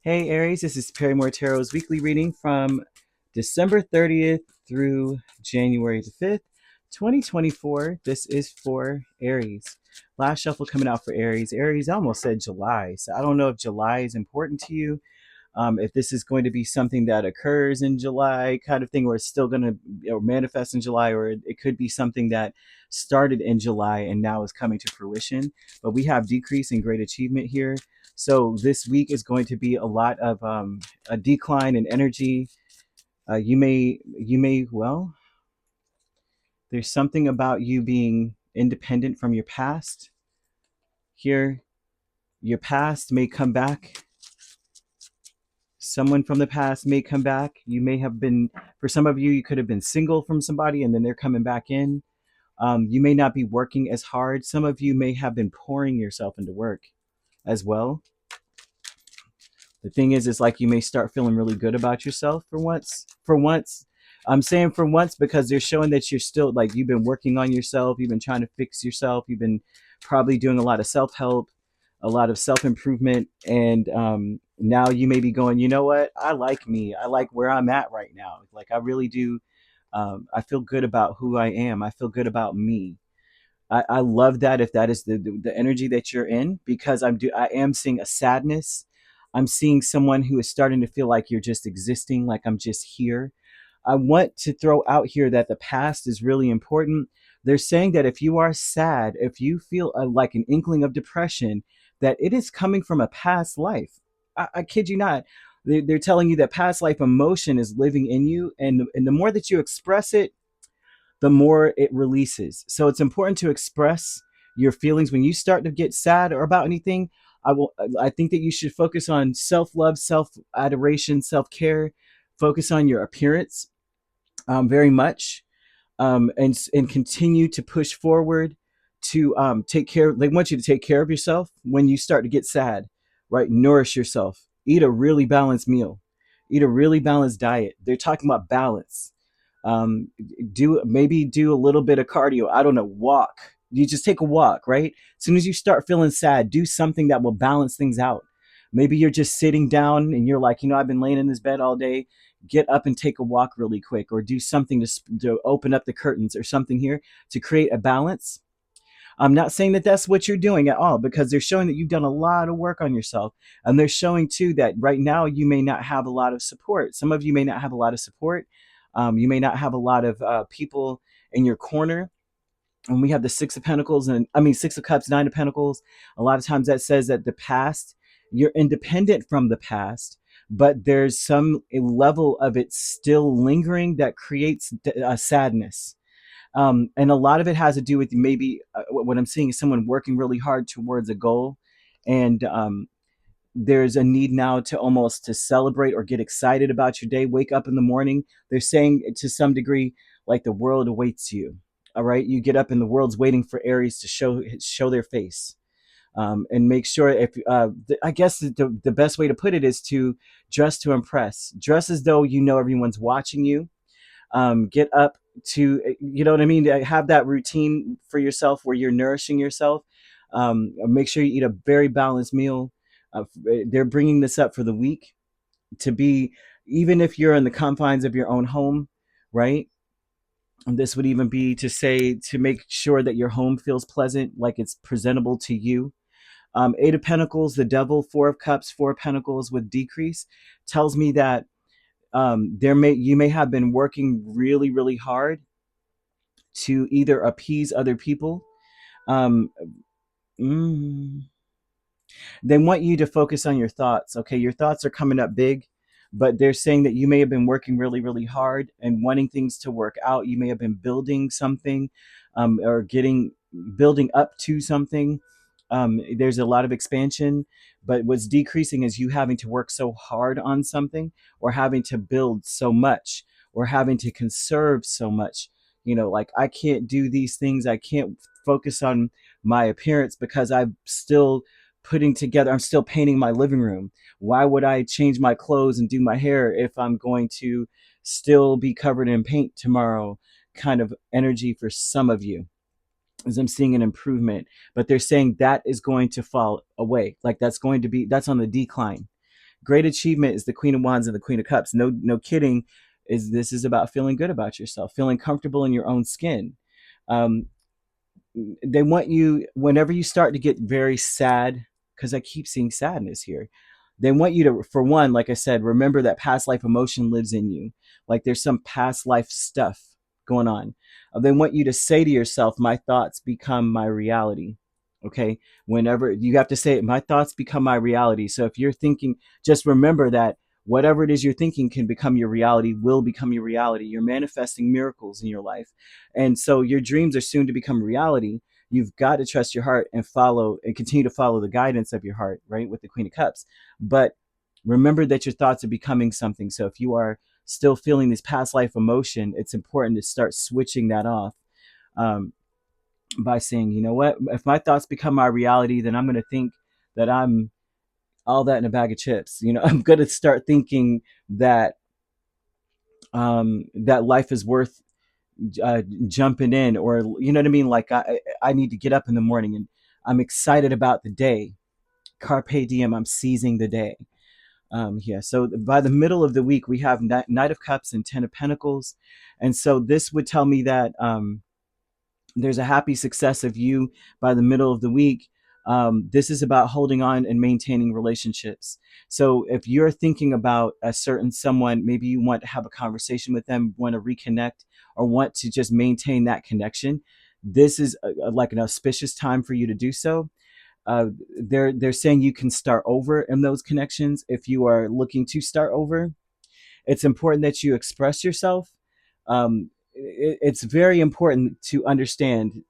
Hey Aries, this is Perrymore Tarot's weekly reading from December 30th through January the 5th, 2024. This is for Aries. Last shuffle coming out for Aries. Aries, I almost said July, so I don't know if July is important to you. If this is going to be something that occurs in July, kind of thing, or it's still going to manifest in July, or it could be something that started in July and now is coming to fruition. But we have decrease and great achievement here. So this week is going to be a lot of a decline in energy. Well, there's something about you being independent from your past here. Your past may come back. Someone from the past may come back. You may have been, for some of you, you could have been single from somebody and then they're coming back in. You may not be working as hard. Some of you may have been pouring yourself into work as well. The thing is, it's like you may start feeling really good about yourself for once. For once, I'm saying for once because they're showing that you're still like you've been working on yourself. You've been trying to fix yourself. You've been probably doing a lot of self help, a lot of self improvement, and now you may be going. You know what? I like me. I like where I'm at right now. Like I really do. I feel good about who I am. I feel good about me. I love that if that is the energy that you're in because I am seeing a sadness. I'm seeing someone who is starting to feel like you're just existing, like I'm just here. I want to throw out here that the past is really important. They're saying that if you are sad, if you feel like an inkling of depression, that it is coming from a past life. I kid you not. They're telling you that past life emotion is living in you, and the more that you express it, the more it releases. So it's important to express your feelings when you start to get sad or about anything. I think that you should focus on self-love, self-adoration, self-care, focus on your appearance very much, and continue to push forward to take care. They want you to take care of yourself when you start to get sad, right? Nourish yourself. Eat a really balanced meal. Eat a really balanced diet. They're talking about balance. um, do a little bit of cardio. I don't know, walk. You just take a walk, right? As soon as you start feeling sad, do something that will balance things out. Maybe you're just sitting down and you're like, I've been laying in this bed all day. Get up and take a walk really quick, or do something to open up the curtains or something here to create a balance. I'm not saying that that's what you're doing at all, because they're showing that you've done a lot of work on yourself. And they're showing too that right now you may not have a lot of support. Some of you may not have a lot of support. You may not have a lot of people in your corner. And we have the Six of Pentacles, and I mean, Six of Cups, Nine of Pentacles. A lot of times that says that the past, you're independent from the past, but there's some level of it still lingering that creates a sadness. And a lot of it has to do with maybe what I'm seeing is someone working really hard towards a goal, and there's a need now to almost to celebrate or get excited about your day. Wake up in the morning. They're saying to some degree like the world awaits you. All right, you get up and the world's waiting for Aries to show their face. And make sure if I guess the best way to put it is to dress to impress. Dress as though you know everyone's watching you. Get up to, you know what I mean, have that routine for yourself where you're nourishing yourself. Make sure you eat a very balanced meal. They're bringing this up for the week to be, even if you're in the confines of your own home, right? And this would even be to say to make sure that your home feels pleasant, like it's presentable to you. Eight of Pentacles, the Devil, Four of Cups, Four of Pentacles with decrease tells me that you may have been working really, really hard to either appease other people. Um, mm, they want you to focus on your thoughts. Okay, your thoughts are coming up big, but they're saying that you may have been working really, really hard and wanting things to work out. You may have been building something, or building up to something. There's a lot of expansion, but what's decreasing is you having to work so hard on something, or having to build so much, or having to conserve so much. Like, I can't do these things. I can't focus on my appearance because I'm still painting my living room. Why would I change my clothes and do my hair if I'm going to still be covered in paint tomorrow? Kind of energy for some of you, as I'm seeing an improvement, but they're saying that is going to fall away. Like, that's on the decline. Great achievement is the Queen of Wands and the Queen of Cups. No kidding. This is about feeling good about yourself, feeling comfortable in your own skin. Um, they want you, whenever you start to get very sad, because I keep seeing sadness here, they want you to, for one, like I said, remember that past life emotion lives in you. Like there's some past life stuff going on. They want you to say to yourself, my thoughts become my reality. Okay. Whenever you have to say it, my thoughts become my reality. So if you're thinking, just remember that whatever it is you're thinking can become your reality, will become your reality. You're manifesting miracles in your life. And so your dreams are soon to become reality. You've got to trust your heart and follow and continue to follow the guidance of your heart, right? With the Queen of Cups. But remember that your thoughts are becoming something. So if you are still feeling this past life emotion, it's important to start switching that off, by saying, you know what, if my thoughts become my reality, then I'm going to think that I'm all that in a bag of chips. I'm going to start thinking that that life is worth jumping in, or you know what I mean? Like I need to get up in the morning and I'm excited about the day. Carpe diem, I'm seizing the day. Yeah, so by the middle of the week, we have Knight of Cups and Ten of Pentacles. And so this would tell me that there's a happy success of you by the middle of the week. This is about holding on and maintaining relationships. So if you're thinking about a certain someone, maybe you want to have a conversation with them, want to reconnect, or want to just maintain that connection, this is like an auspicious time for you to do so. They're saying you can start over in those connections if you are looking to start over. It's important that you express yourself. It's very important to understand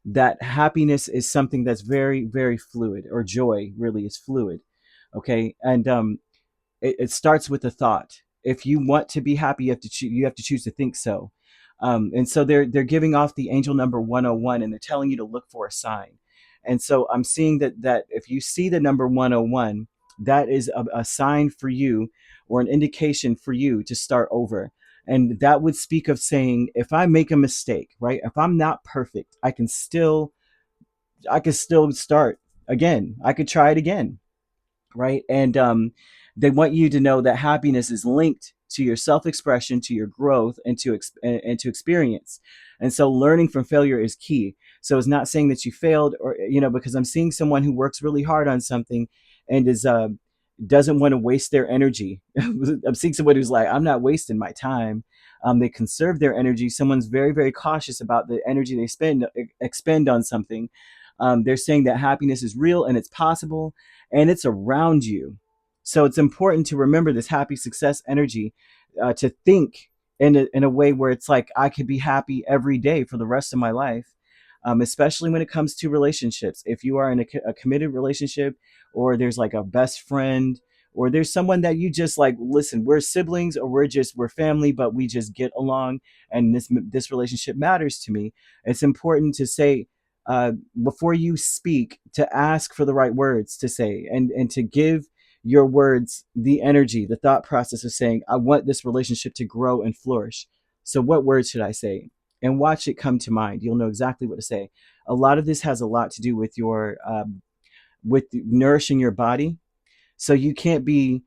that happiness is something that's very, very fluid, or joy really is fluid. Okay. And it starts with a thought. If you want to be happy, you have to choose to think so. And so they're giving off the angel number 101, and they're telling you to look for a sign. And so I'm seeing that if you see the number 101, that is a sign for you, or an indication for you to start over. And that would speak of saying, if I make a mistake, right? If I'm not perfect, I can still start again. I could try it again, right? And they want you to know that happiness is linked to your self-expression, to your growth, and to experience. And so learning from failure is key. So it's not saying that you failed, or because I'm seeing someone who works really hard on something and is doesn't want to waste their energy. I'm seeing someone who's like, I'm not wasting my time. They conserve their energy. Someone's very, very cautious about the energy they expend on something. They're saying that happiness is real and it's possible and it's around you. So it's important to remember this happy success energy, to think in a way where it's like, I could be happy every day for the rest of my life, especially when it comes to relationships. If you are in a committed relationship, or there's like a best friend, or there's someone that you just like, listen, we're siblings, or we're family, but we just get along, and this relationship matters to me. It's important to say, before you speak, to ask for the right words to say, and to give your words the energy, the thought process of saying, I want this relationship to grow and flourish. So what words should I say? And watch it come to mind. You'll know exactly what to say. A lot of this has a lot to do with your with nourishing your body. So you can't be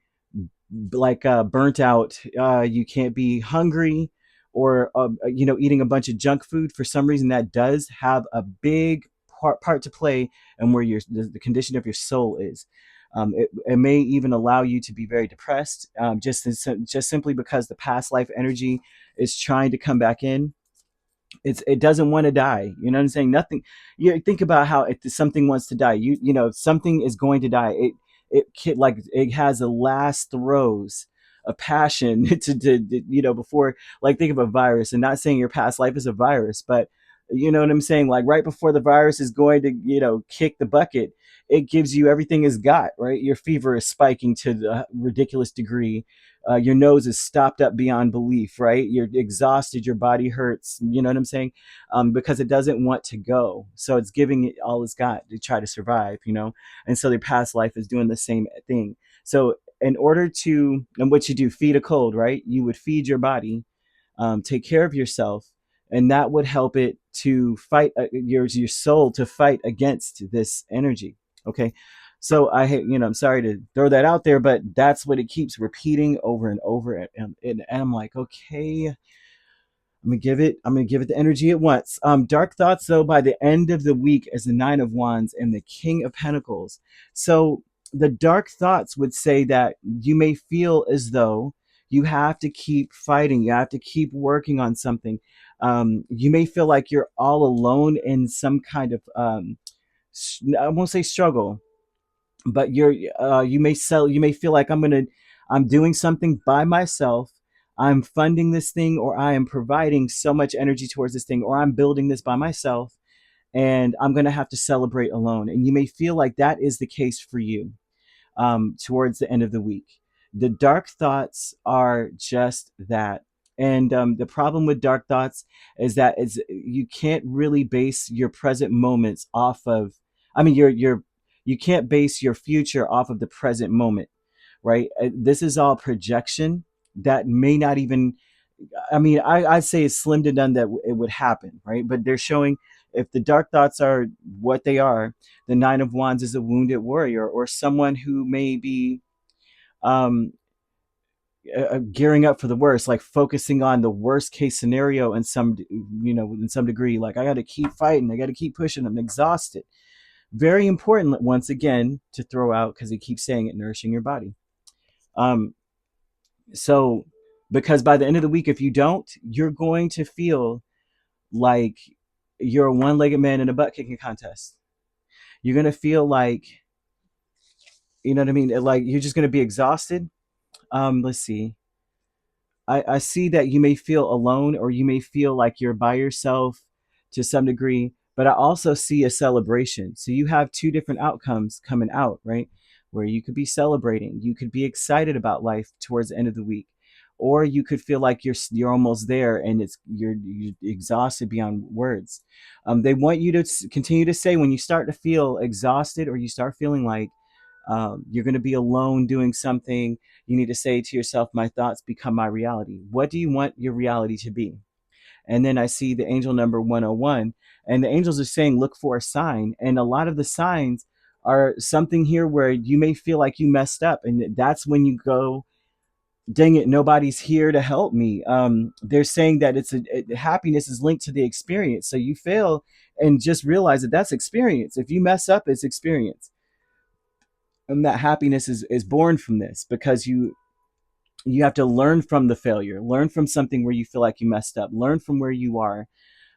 like burnt out. You can't be hungry, or eating a bunch of junk food. For some reason, that does have a big part to play in where the condition of your soul is. It may even allow you to be very depressed, just simply because the past life energy is trying to come back in. It doesn't want to die. You know what I'm saying? Nothing. You think about how, if something wants to die, something is going to die. Like it has a last throes of passion before, like, think of a virus, and not saying your past life is a virus, but you know what I'm saying? Like right before the virus is going to, kick the bucket, it gives you everything it's got, right? Your fever is spiking to the ridiculous degree. Your nose is stopped up beyond belief, right? You're exhausted, your body hurts, you know what I'm saying? Because it doesn't want to go. So it's giving it all it's got to try to survive, And so their past life is doing the same thing. So in order to, and what you do, feed a cold, right? You would feed your body, take care of yourself, and that would help it to fight, your soul to fight against this energy. Okay. So I'm sorry to throw that out there, but that's what it keeps repeating over and over. And I'm like, okay, I'm gonna give it the energy it wants. Dark thoughts, though, by the end of the week is the Nine of Wands and the King of Pentacles. So the dark thoughts would say that you may feel as though you have to keep fighting, you have to keep working on something. You may feel like you're all alone in some kind of I won't say struggle, but you may feel like I'm doing something by myself. I'm funding this thing, or I am providing so much energy towards this thing, or I'm building this by myself, and I'm going to have to celebrate alone. And you may feel like that is the case for you towards the end of the week. The dark thoughts are just that. And the problem with dark thoughts is that you can't really base your present moments off of, I mean, you can't base your future off of the present moment, right? This is all projection that may not even, I mean, I'd say it's slim to none that it would happen, right? But they're showing if the dark thoughts are what they are, the Nine of Wands is a wounded warrior or someone who may be um, gearing up for the worst, like focusing on the worst case scenario in in some degree. Like, I got to keep fighting, I got to keep pushing, I'm exhausted. Very important, once again, to throw out because he keeps saying it, nourishing your body. Um, so, because by the end of the week, if you don't, you're going to feel like you're a one-legged man in a butt kicking contest. You're gonna feel like, you know what I mean? Like you're just gonna be exhausted. Let's see. I see that you may feel alone or you may feel like you're by yourself to some degree, but I also see a celebration. So you have two different outcomes coming out, right? Where you could be celebrating, you could be excited about life towards the end of the week, or you could feel like you're almost there and you're exhausted beyond words. They want you to continue to say when you start to feel exhausted or you start feeling like you're going to be alone doing something, you need to say to yourself, my thoughts become my reality. What do you want your reality to be? And then I see the angel number 101, and the angels are saying, look for a sign. And a lot of the signs are something here where you may feel like you messed up. And that's when you go, dang it, nobody's here to help me. They're saying that happiness is linked to the experience. So you fail and just realize that that's experience. If you mess up, it's experience. And that happiness is born from this because you have to learn from the failure, learn from something where you feel like you messed up, learn from where you are.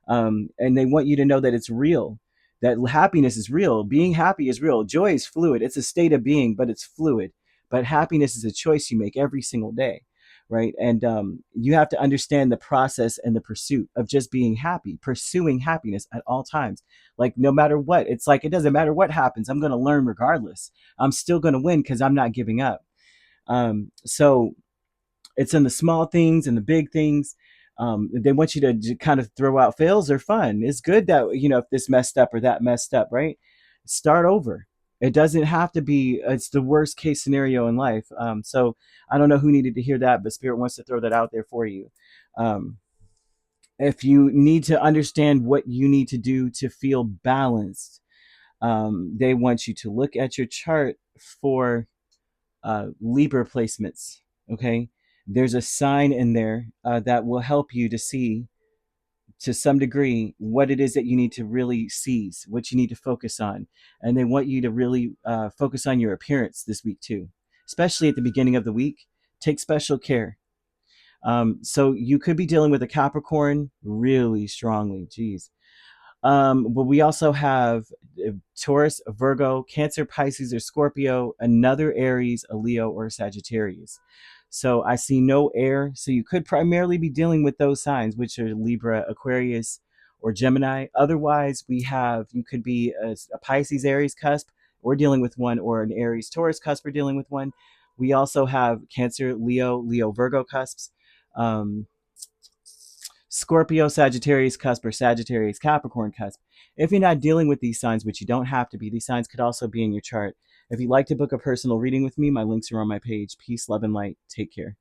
And they want you to know that it's real, that happiness is real, being happy is real, joy is fluid, it's a state of being, but it's fluid. But happiness is a choice you make every single day, right? And you have to understand the process and the pursuit of just being happy, pursuing happiness at all times. Like, no matter what, it's like, it doesn't matter what happens, I'm going to learn regardless, I'm still going to win because I'm not giving up. So it's in the small things and the big things. They want you to kind of throw out fails are fun. It's good that, if this messed up or that messed up, right? Start over. It doesn't have to be, it's the worst case scenario in life. So I don't know who needed to hear that, but Spirit wants to throw that out there for you. Um, if you need to understand what you need to do to feel balanced, they want you to look at your chart for Libra placements. Okay, there's a sign in there that will help you to see to some degree what it is that you need to really seize, what you need to focus on. And they want you to really focus on your appearance this week too, especially at the beginning of the week. Take special care. So you could be dealing with a Capricorn really strongly. Geez. But we also have Taurus, Virgo, Cancer, Pisces, or Scorpio, another Aries, a Leo, or a Sagittarius. So I see no air. So you could primarily be dealing with those signs, which are Libra, Aquarius, or Gemini. Otherwise, you could be a Pisces, Aries cusp. We're dealing with one, or an Aries, Taurus cusp. We're dealing with one. We also have Cancer, Leo, Virgo cusps. Scorpio, Sagittarius cusp, or Sagittarius, Capricorn cusp. If you're not dealing with these signs, which you don't have to be, these signs could also be in your chart. If you'd like to book a personal reading with me, my links are on my page. Peace, love, and light. Take care.